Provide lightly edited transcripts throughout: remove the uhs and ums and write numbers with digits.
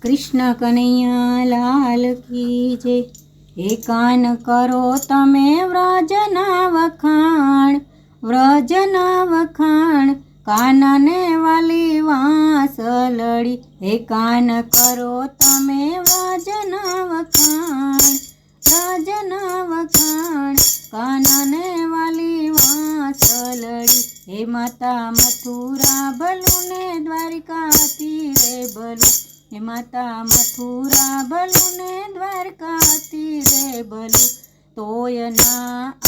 कृष्ण कन्हैया लाल की जय। हे कान करो तमे व्रजना वखाण, व्रजना वखाण, कानने वाली वांसलड़ी। हे कान करो तमे व्रजना वखाण, व्रजना वखाण, कानने वाली वांसलड़ी। हे माता मथुरा भलू ने द्वारिका तीरे भलू, हे माता मथुरा भलू ने द्वारका तीरे भलू। तोय ना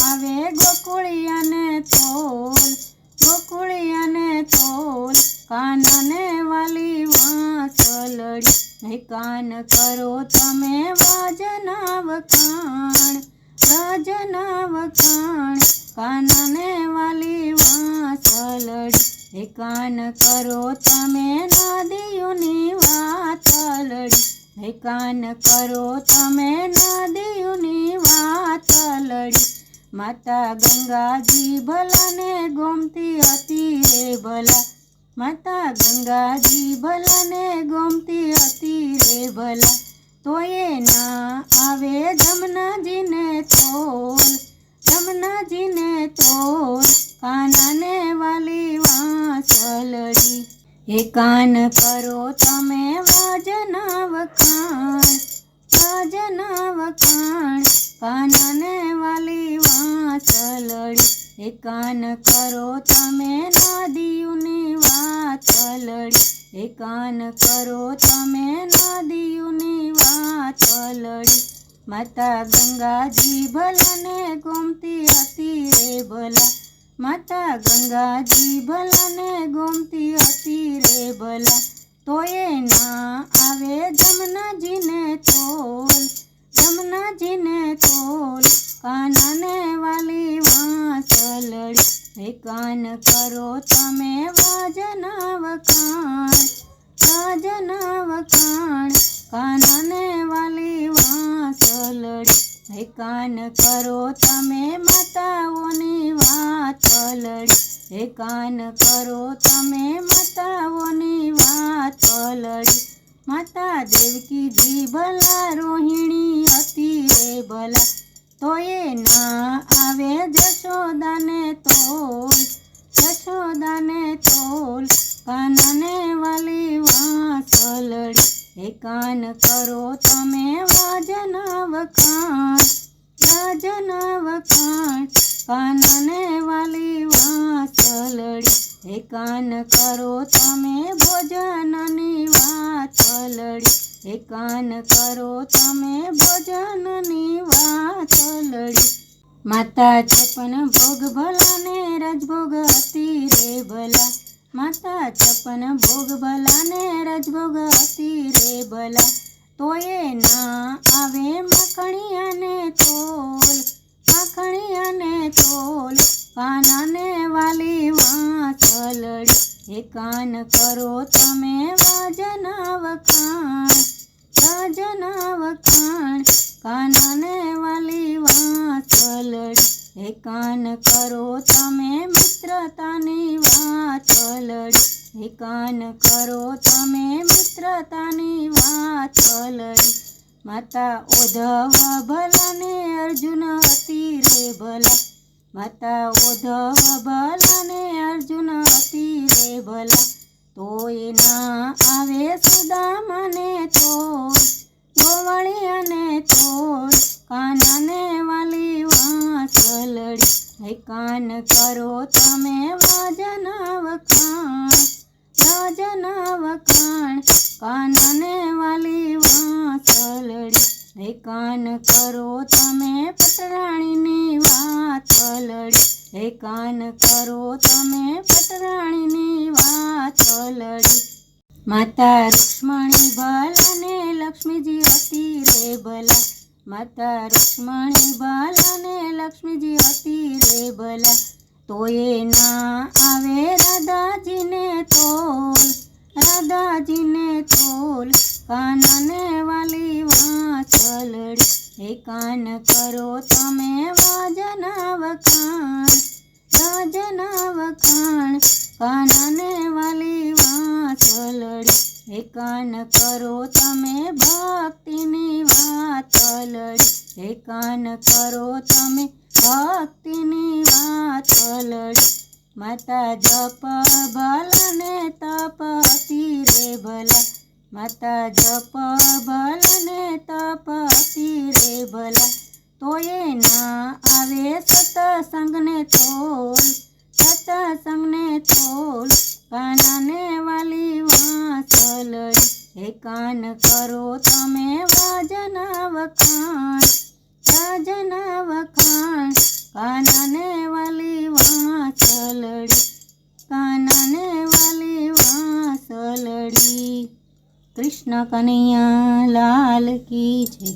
आवे गोकुळिया ने तोल, गोकुळिया ने तोल, कानने वाली वांसलड़ी। हे कान करो तमे व्रजना वखाण, व्रजना वखाण, कानने वाली वांसलड़ी। हे कान करो तमे नदियोनी वातलड़ी, हे कान करो तमे नदियोनी वातलड़ी। माता गंगाजी भला ने गोमती हती रे भला, माता गंगाजी भला ने गोमती हती रे भला। तोये ना आवे जमुनाजी ने तोल, जमुनाजी ने तोल, कानने वाली वांसलड़ी। हे कान करो तमे व्रजना वखाण, व्रजना वखाण, कानने वाली वांसलड़ी। हे कान करो तमे नदियोनी वातलड़ी, हे कान करो तमे नदियोनी वातलड़ी। माता गंगाजी भला ने गोमती हती रे भला, माता गंगाजी भला ने गोमती हती रे भला। तोये ना आवे जमुनाजी ने तोल, जमुनाजी ने तोल, कानने वाली वांसलड़ी। हे कान करो तमे व्रजना वखाण, व्रजना वखाण, कानने वाली वांसलड़ी। हे कान करो तमे माताओनी वातलड़ी, हे कान करो तमे माताओनी वातलड़ी। माता देवकी जी भला रोहिणी हती रे भला। तोये ना आवे जशोदा ने तोल, जशोदा ने तोल, कानने वाली वांसलड़ी। हे कान करो तमे व्रजना वखाण, व्रजना वखाण, कानने वाली वांसलड़ी। हे कान करो तमे भोजननी वातलड़ी, हे कान करो तमे भोजननी वातलड़ी। माता 56 भोग भला ने रजभोग हती रे भला, माता 56 भोग भला ने रजभोग हती रे भला। तोये ना आवे माखणिया ने तोल, माखणिया ने तोल, कानने वाली वांसलड़ी। हे कान करो तमे व्रजना वखाण, व्रजना वखाण, कानने वाली वांसलड़ी। हे कान करो तमे मित्रतानी वातलड़ी, हे कान करो तमे मित्रतानी वातलड़ी। माता उद्धव भला ने अर्जुन हती रे भला, माता उद्धव भला ने अर्जुन हती रे भला। तोय ना आवे सुदामा ने तोल, गोवळिया ने तोल, कानने वाली वांसलड़ी। हे कान करो तमे व्रजना वखाण, व्रजना वखाण, कानने वाली वांसलड़ी। हे कान करो तमे पटराणीनी वातलड़ी, हे कान करो तमे पटराणीनी वातलड़ी। माता रुक्मणी भला ने लक्ष्मीजी हती रे भला, माता रुक्मणी भला ने लक्ष्मीजी हती रे भला। तोये ना आवे राधाजी ने तोल, राधाजी ने तोल, कानने वाली वांसलड़ी। हे कान करो तमे व्रजना वखाण, વ્રજના વખાણ કાનાને વાલી વાંસલડી હે કાન કરો તમે ભક્તિની વાતલડી હે કાન કરો તમે ભક્તિની વાતલડી માતા જપ ભલને તપતિ રે ભલા માતા જપ ભલને તપતિ રે ભલા તોય ના આવે સતસંગને તોલ કાનાને વાલી વાંસલડી હે કાન કરો તમે વ્રજના વખાણ કાનાને વાલી વાંસલડી કૃષ્ણ કનૈયા લાલ કી જય।